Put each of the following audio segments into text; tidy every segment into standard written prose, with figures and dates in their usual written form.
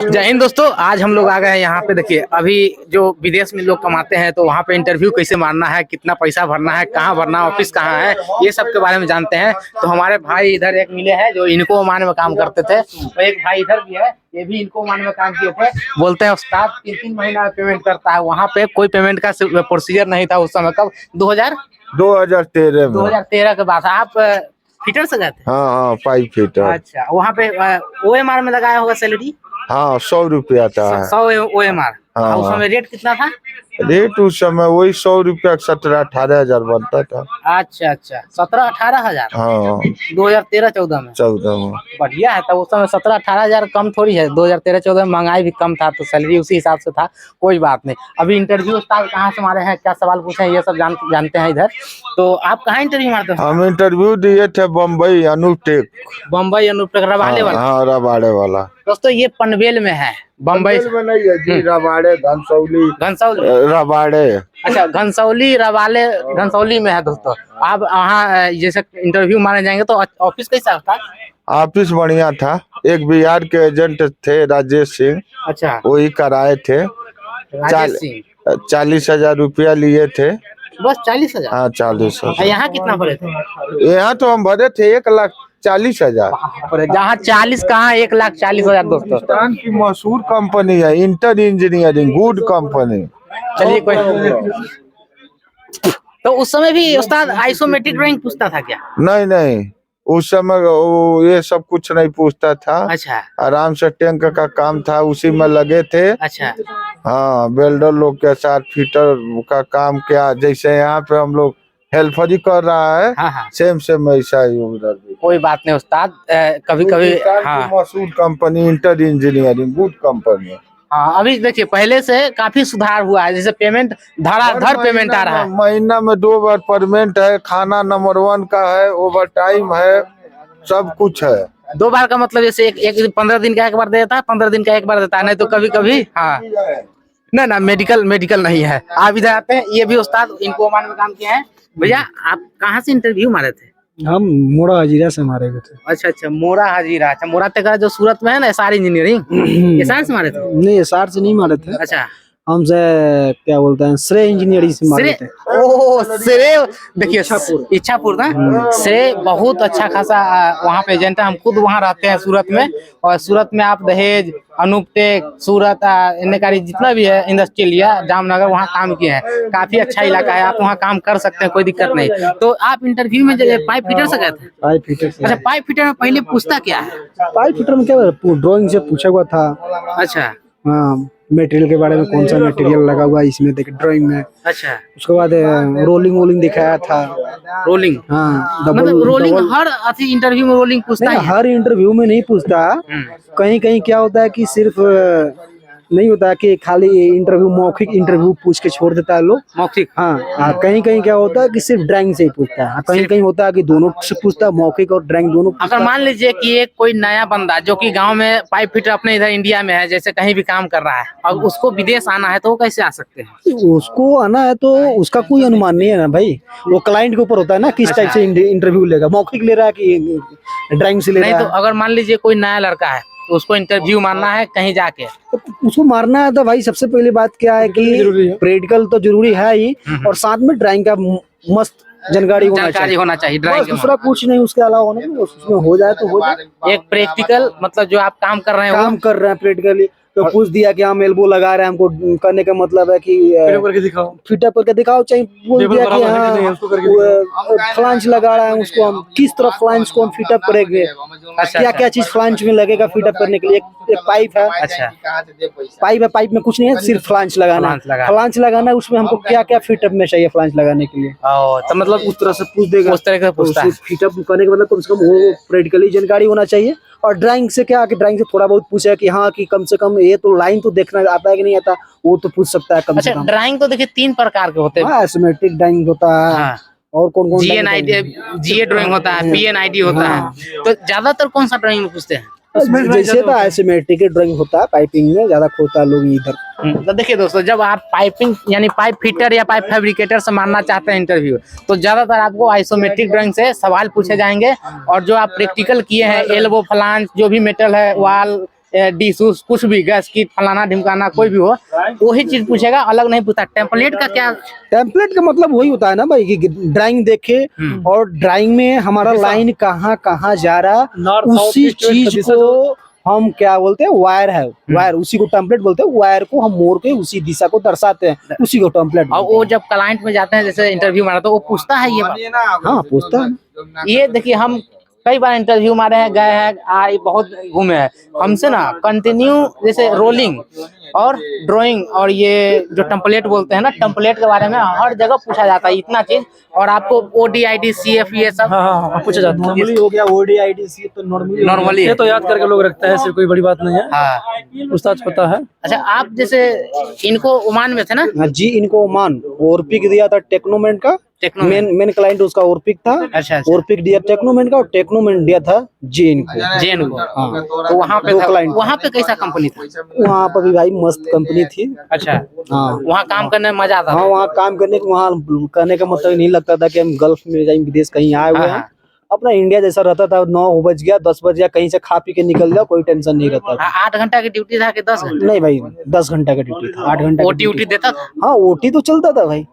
जय हिंद दोस्तों, आज हम लोग आ गए हैं यहाँ पे। देखिए, अभी जो विदेश में लोग कमाते हैं तो वहाँ पे इंटरव्यू कैसे मारना है, कितना पैसा भरना है, कहाँ भरना, ऑफिस कहाँ है, ये सब के बारे में जानते हैं। तो हमारे भाई इधर एक मिले हैं जो इनको ओमान में काम करते थे, तो एक भाई इधर भी है, ये भी इनको ओमान में काम किए थे। बोलते हैं उस्ताद 3-3 महीना पेमेंट करता है। वहाँ पे कोई पेमेंट का प्रोसीजर नहीं था उस समय। कब? 2013 के बाद आप फिटर से गए थे? हाँ, पाइप फिटर। अच्छा, वहाँ पे OMR में लगाया होगा सैलरी? हाँ, 100 रुपया था। 100 OMR। हाँ, उस समय रेट कितना था? रेट उस समय वही 100 रुपया 17-18 हजार बनता था। अच्छा, 17-18 हजार। हाँ, 2013-14 में। 14 में बढ़िया है। तब उस समय 17-18 हजार कम थोड़ी है। 2013-14 में महंगाई भी कम था तो सैलरी उसी हिसाब से था। कोई बात नहीं। अभी इंटरव्यू उस्ताद कहाँ से मारे हैं, क्या सवाल पूछे हैं, ये सब जानते हैं इधर। तो आप कहाँ इंटरव्यू मारते हो? हम इंटरव्यू दिए थे बम्बई अनूपटेक। बम्बई अनूपटेक रबाड़े वाला? हाँ, रबाड़े वाला। दोस्तों ये पनवेल में है, बम्बई में नहीं है जी। रबाड़े, घनसौली, रबाड़े। अच्छा, घनसौली में है। दोस्तों आप वहाँ जैसे इंटरव्यू मारने जाएंगे तो ऑफिस कैसा था? ऑफिस बढ़िया था। एक बिहार के एजेंट थे राजेश सिंह, अच्छा, वही कराए थे। राजेश सिंह। 40,000 रुपया लिए थे। बस 40,000? हाँ, 40,000। यहाँ कितना भरे थे? यहाँ तो हम भरे थे 1,40,000। जहाँ 40 कहाँ 1,40,000। दोस्तों हिंदुस्तान की मशहूर कंपनी है इंटर इंजीनियरिंग, गुड कंपनी। चलिए कोई। तो उस समय भी उस्ताद आइसोमेट्रिक ड्राइंग पूछता था क्या? नहीं, उस समय ये सब कुछ नहीं पूछता था। अच्छा, आराम से टैंक का काम था, उसी में लगे थे। अच्छा। हाँ, वेल्डर लोग के साथ फिटर का काम किया, जैसे यहाँ पे हम लोग हेल्पर ही कर रहा है। हाँ। सेम वैसा ही उधर भी। कोई बात नहीं उस्ताद, कभी हाँ। मशहूर company inter engineering, good company. हाँ, अभी देखिए पहले से काफी सुधार हुआ है। जैसे पेमेंट धड़ाधड़ पेमेंट आ रहा है। महीना में 2 बार पेमेंट है, खाना नंबर 1 का है, ओवर टाइम है, सब कुछ है। 2 बार का मतलब जैसे एक 15 दिन का एक बार देता है, 15 दिन का एक बार देता है, नहीं तो कभी हाँ। ना मेडिकल नहीं है। आप इधर आते हैं, ये भी उस्ताद इनको ओमान में काम किया है। भैया आप कहाँ से इंटरव्यू मारे थे? हम मोड़ा हजीरा से मारे गए थे। अच्छा, मोड़ा हजीरा। अच्छा, मोड़ा तेरा जो सूरत में है ना, एसआर इंजीनियरिंग, एसआर से मारे थे? नहीं, एसआर से नहीं मारे थे। अच्छा, हमसे क्या बोलते हैं, श्रेय इंजीनियरिंग से मारे थे। ओह, श्रेय। देखिए इच्छापुर ना, श्रेय बहुत अच्छा खासा वहाँ पे एजेंट है। हम खुद वहाँ रहते हैं सूरत में, और सूरत में आप दहेज, अनूपटेक, सूरत, इनकारी जितना भी है इंडस्ट्रियल या जामनगर, वहाँ काम किए हैं। काफी अच्छा इलाका है, आप वहाँ काम कर सकते हैं, कोई दिक्कत नहीं। तो आप इंटरव्यू में पाइप फिटर से गए थे? पाइप फिटर से। अच्छा, पाइप फिटर में पहले पूछता क्या है? पाइप फिटर में क्या ड्राइंग से पूछा हुआ था। अच्छा, हाँ, मटेरियल के बारे में, कौन सा मटेरियल लगा हुआ है इसमें, देखे ड्राइंग में। अच्छा। उसके बाद रोलिंग दिखाया था। रोलिंग? हाँ, मतलब रोलिंग हर अथी इंटरव्यू में रोलिंग पूछता है? हर इंटरव्यू में नहीं पूछता। कहीं क्या होता है कि सिर्फ नहीं होता कि खाली इंटरव्यू, मौखिक इंटरव्यू पूछ के छोड़ देता है लोग। मौखिक? हाँ, कहीं क्या होता है कि सिर्फ ड्राइंग से ही पूछता है। कहीं होता है कि दोनों से पूछता है, मौखिक और ड्राइंग दोनों। अगर मान लीजिए कि एक कोई नया बंदा जो कि गांव में पाइप फिटर अपने इधर इंडिया में है, जैसे कहीं भी काम कर रहा है, और उसको विदेश आना है, तो वो कैसे आ सकते हैं? उसको आना है तो उसका कोई अनुमान नहीं है ना भाई, वो क्लाइंट के ऊपर होता है ना, किस टाइप से इंटरव्यू लेगा, मौखिक ले रहा है कि ड्राइंग से ले रहा है। नहीं, तो अगर मान लीजिए कोई नया लड़का है तो उसको इंटरव्यू मारना है कहीं जाके, तो उसको मारना है तो भाई सबसे पहली बात क्या है कि प्रैक्टिकल तो जरूरी है ही, और साथ में ड्राइंग का मस्त जानकारी होना चाहिए। ड्राइंग के दूसरा कुछ नहीं, उसके अलावा होना नहीं, उसमें हो जाए तो हो जाए। एक प्रैक्टिकल मतलब जो आप काम कर रहे हैं प्रैक्टिकली तो पूछ दिया कि हम एल्बो लगा रहे हैं, हमको करने का मतलब है कि फिटअप करके दिखाओ, चाहे बोल दिया कि हाँ फ्लांच लगा रहा है, उसको हम किस तरह फ्लांच को हम फिटअप करेंगे, क्या चीज फ्लांच में लगेगा फिटअप करने के लिए। एक पाइप है। अच्छा, पाइप में कुछ नहीं है, सिर्फ फ्लांच लगाना है। उसमें हमको क्या फिटअप में चाहिए फ्लांच लगाने के लिए, तो मतलब उस तरह से पूछ देगा। उस तरह से पूछता है। फिटअप करने का मतलब कम से कम वो प्रैक्टिकली जानकारी होना चाहिए। और ड्राइंग से क्या, कि ड्राइंग से थोड़ा बहुत पूछा कि हाँ कि कम से कम ये तो लाइन तो देखना आता है कि नहीं आता, वो तो पूछ सकता है कम से कम। ड्राइंग तो देखिए 3 प्रकार के होते हैं। एसोमेट्रिक ड्राइंग होता है। हाँ। और कौन GA ड्राइंग होता है, PNID होता है। तो ज्यादातर कौन सा ड्राइंग में पूछते हैं? जैसे तो एसिमेट्रिक ड्राइंग होता है, पाइपिंग में ज्यादा खोता लोग इधर। तो देखिए दोस्तों, जब आप पाइपिंग यानी पाइप फिटर या पाइप फैब्रिकेटर से मारना चाहते हैं इंटरव्यू, तो ज्यादातर आपको आइसोमेट्रिक ड्राइंग से सवाल पूछे जाएंगे। और जो आप प्रैक्टिकल किए हैं, एल्बो फ्लांज जो भी मेटल है, वाल डिश कुछ भी गैस की फलाना ढिमकाना कोई भी हो, वही चीज पूछेगा, अलग नहीं पूछता। टेम्पलेट का क्या? टेम्पलेट का मतलब वही होता है ना भाई कि ड्राइंग देखे और ड्राइंग में हमारा लाइन कहाँ कहाँ जा रहा, उसी चीज को हम क्या बोलते हैं, वायर है, वायर उसी को टेम्पलेट बोलते हैं। वायर को हम मोड़ के उसी दिशा को दर्शाते हैं, उसी को टेम्पलेट। और वो जब क्लाइंट में जाते हैं, जैसे इंटरव्यू मारा तो वो पूछता है ये बात? हाँ पूछता है। ये देखिए, हम कई बार इंटरव्यू मारे हैं, गए हैं, बहुत घूमे हैं, हमसे ना कंटिन्यू जैसे रोलिंग और ड्राइंग और ये जो टेम्पलेट बोलते हैं ना, टेम्पलेट के बारे में हर जगह पूछा जाता है इतना चीज। और आपको ODID CF ये सब पूछा जाता है। नॉर्मली हो गया ODID CF तो नॉर्मली ये तो याद करके लोग रखते हैं, ऐसी कोई बड़ी बात नहीं है। हाँ। उस्ताद पता है। अच्छा, आप जैसे इनको ओमान में थे ना? जी, इनको ओमान ओरपिक दिया था टेक्नोमेंट का। मेन क्लाइंट उसका ओरपिक था। अच्छा। ओरपिक दिया टेक्नोमेंट का और टेक्नोमेंट दिया था जेन को। हाँ। तो वहाँ पे था, वहाँ पे कैसा कंपनी था? वहाँ पर भी भाई मस्त कंपनी थी। अच्छा। हाँ, वहाँ काम करने में मजा आता? हाँ, वहाँ काम करने को, वहाँ करने का मतलब नहीं लगता था कि हम गल्फ में जाए, विदेश कहीं आए हुए हैं। अपना इंडिया जैसा रहता था। 9 बज गया, 10 बज गया, कहीं से खा पी के निकल जाओ, कोई टेंशन नहीं रहता था। 8 घंटा की ड्यूटी था कि 10 घंटा? नहीं भाई, 10 घंटा का ड्यूटी था। 8 घंटा OT देता था? हाँ, OT तो चलता था भाई।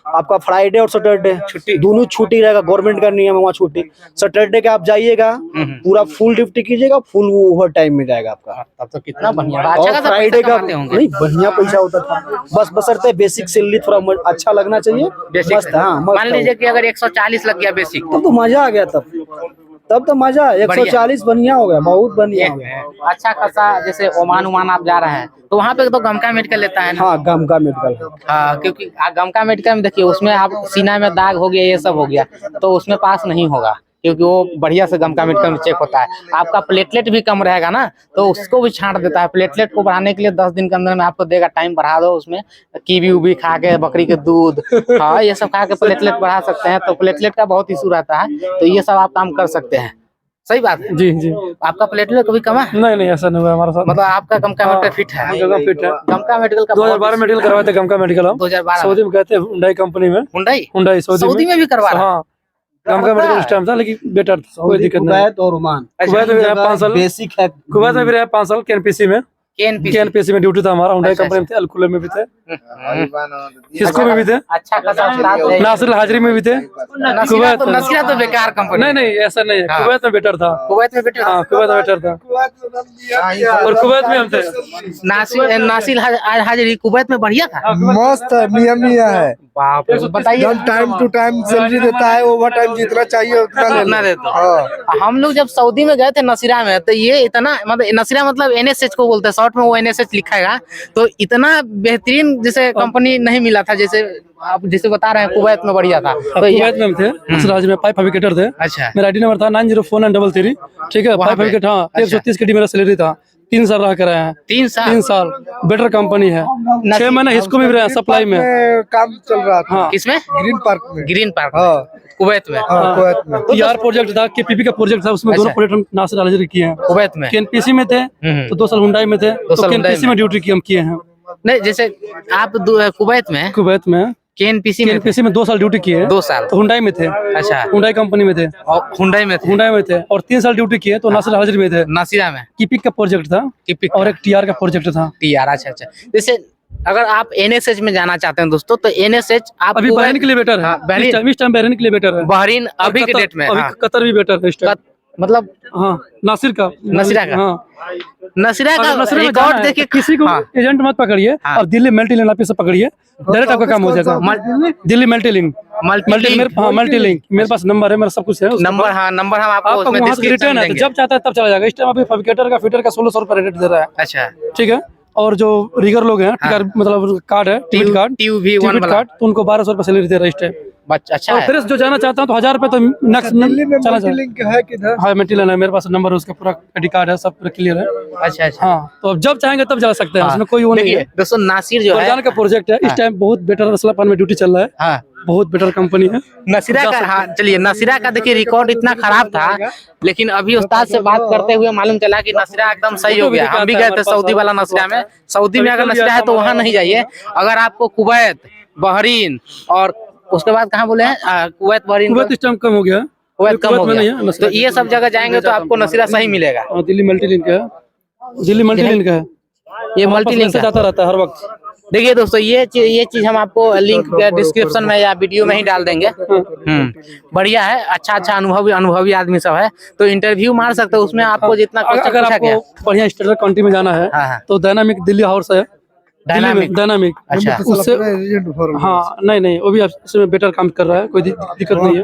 आपका फ्राइडे और सैटरडे दोनों छुट्टी रहेगा, गवर्नमेंट का नियम है वहाँ छुट्टी। सैटरडे का आप जाइएगा, पूरा फुल ड्यूटी कीजिएगा, फुल ओवर टाइम में जाएगा आपका। तब तो कितना बढ़िया। और फ्राइडे का नहीं, बढ़िया पैसा होता था। बस बशर्ते बेसिक सैलरी थोड़ा अच्छा लगना चाहिए। बेसिक, हाँ, मान लीजिए कि अगर 140 लग गया बेसिक, तब तो मजा आ गया। तब तो मजा। 140 बढ़िया हो गया, बहुत बढ़िया हो गया। अच्छा खासा। जैसे ओमान आप जा रहे हैं तो वहाँ पे तो गमका मेडिकल लेता है ना? हाँ, गमका मेडिकल। हाँ, क्योंकि गमका मेडिकल में देखिए, उसमें आप सीना में दाग हो गया, ये सब हो गया, तो उसमें पास नहीं होगा, क्योंकि वो बढ़िया से गमका मेडिकल में चेक होता है। आपका प्लेटलेट भी कम रहेगा ना, तो उसको भी छांट देता है। प्लेटलेट को बढ़ाने के लिए 10 दिन के अंदर में आपको देगा, टाइम बढ़ा दो। उसमें कीवी उबी खा के, बकरी के दूध, हाँ, ये सब खा के प्लेटलेट बढ़ा सकते हैं। तो प्लेटलेट का बहुत इशू रहता है, तो ये सब आप काम कर सकते हैं। सही बात है जी जी। आपका प्लेटलेट कभी कमा है? नहीं, ऐसा नहीं हुआ हमारे साथ। मतलब आपका गमका मेडिकल फिट है? फिट है। गमका मेडिकल का 2012 मेडिकल करवाए थे। गमका मेडिकल हम 2012 सऊदी में कहते हैं, हुंडई कंपनी में। हुंडई सऊदी में भी करवा रहा है? हाँ, गमका मेडिकल उस टाइम था, लेकिन बेटर था, कोई दिक्कत नहीं। कुवैत और ओमान, कुवैत में 5 साल बेसिक है। कुवैत में भी रहे 5 साल, KNPC में। KNPC में ड्यूटी था हमारा। हुंडई कंपनी में थे, अलकुले में भी थे, हिस्को में भी थे, अच्छा खासा उस्ताद है। नासिर हाजिरी में भी थे। कुवैत नसीरा तो बेकार कंपनी। नहीं, ऐसा नहीं है। कुवैत में बेटर था। कुवैत में बेटर? हाँ, कुवैत में बेटर था। और कुवैत में हम थे। नासिर हाजिरी कुवैत में बढ़िया था। मस्त है, मियां है। बाप रे, बताइए। टाइम टू टाइम सैलरी देता है, ओवर टाइम जितना चाहिए उतना देता। हम लोग जब सऊदी में गए थे नसीरा में, तो ये इतना, मतलब नसीरा मतलब NSH को बोलते हैं, शॉर्ट में वो NSH लिखा है। तो इतना बेहतरीन जैसे कंपनी नहीं मिला था, जैसे आप जैसे बता रहे हैं कुवैत में बढ़िया था। तो कुवैत में हम थे, सिराज में पाइप फैब्रिकेटर थे। अच्छा। मेरा ID नंबर था 904933। ठीक है, पाइप फैब्रिकेट। हाँ, 130 KD मेरा सैलरी था। 3 साल रह कर आए हैं। 3 साल? बेटर कंपनी है। 6 महीने हिस्को में भी रहे, सप्लाई में काम चल रहा था। हाँ। किसमें? ग्रीन पार्क में। Green park? हाँ, कुवैत में। कुवैत में PR प्रोजेक्ट था, KPP का प्रोजेक्ट था, उसमें दोनों प्रोजेक्ट हम नासिर हाजिरी किए हैं। कुवैत में KNPC में थे तो 2 साल हुंडई में थे, तो KNPC में ड्यूटी की हम किए हैं। नहीं, जैसे आप कुवैत में KNPC में 2 साल ड्यूटी किए। 2 साल तो हुंडई में थे। अच्छा। हुंडई कंपनी में थे। और हुंडई में थे। और 3 साल ड्यूटी किए तो नासिर हाजिरी में थे। नासिरा में कीपिक का प्रोजेक्ट था, और एक TR का प्रोजेक्ट था। TR, अच्छा। जैसे अगर आप NSH में जाना चाहते हैं दोस्तों, तो NSH आप अभी बहरीन के लिए बेटर है। इस टाइम बहरीन के लिए बेटर है। बहरीन अभी के डेट में। अभी कतर भी बेटर है इस टाइम। मतलब हाँ, नसीरा का रिकॉर्ड देखिए। किसी को एजेंट मत पकड़िए, और दिल्ली मल्टी लेन ऑफिस से पकड़िए, डायरेक्ट आपका काम हो जाएगा। दिल्ली मल्टी लिंक मेरे पास नंबर है, मेरा सब कुछ है। नंबर हम आपको वहाँ से रिटर्न है, जब चाहता है तब चला जाएगा। इस टाइम अभी फैब्रिकेटर का फिटर का 1600 रुपए रेट दे रहा है। अच्छा, ठीक है। और जो रिगर लोग हैं, मतलब कार्ड है, टिकट कार्ड, तो उनको 1200 रुपए सैलरी दे रहा है इस टाइम। अच्छा। और फिर जो जाना चाहता हूँ तो 1000 रुपए तो नेक्स्ट चला जाए। हाँ, मेटिलन है, मेरे पास नंबर है, उसका पूरा ID कार्ड है, सब पूरा क्लियर है। अच्छा। हाँ, तो अब जब चाहेंगे तब जा सकते हैं, उसमें कोई वो नहीं है। दोस्तों, नासिर जो है का प्रोजेक्ट है, इस टाइम बहुत बेटर असलापान में ड्यूटी चल रहा है। हाँ, बहुत बेटर कंपनी है नसीरा का। हाँ, चलिए, नसीरा का देखिए रिकॉर्ड इतना खराब था, लेकिन अभी उस्ताद से बात करते हुए मालूम चला कि नसीरा एकदम सही हो गया। हम भी गए थे सऊदी वाला नसीरा में। सऊदी में अगर नसीरा है तो वहाँ नहीं जाइए। अगर आपको कुवैत, बहरीन और उसके बाद कहाँ बोले हैं, कुवैत, बहरीन, कुवैत इस टाइम कम हो गया। कुवैत कम हो गया, तो ये सब जगह जाएंगे तो आपको नसीरा सही मिलेगा। दिल्ली मल्टी लिंक है। दिल्ली मल्टी लिंक है, ये मल्टी लिंक से जाता रहता है हर वक्त। देखिए दोस्तों, ये चीज हम आपको लिंक डिस्क्रिप्शन में या वीडियो में ही डाल देंगे। बढ़िया है, अच्छा अनुभवी आदमी सब है, तो इंटरव्यू मार सकते हो उसमें। आपको जितना अगर आपको बढ़िया स्टैंडर्ड कंट्री में जाना है हाँ। तो डायनामिक दिल्ली हाउस है, डायनामिक। अच्छा, उससे हाँ नहीं वो भी इसमें बेटर काम कर रहा है, कोई दिक्कत नहीं है।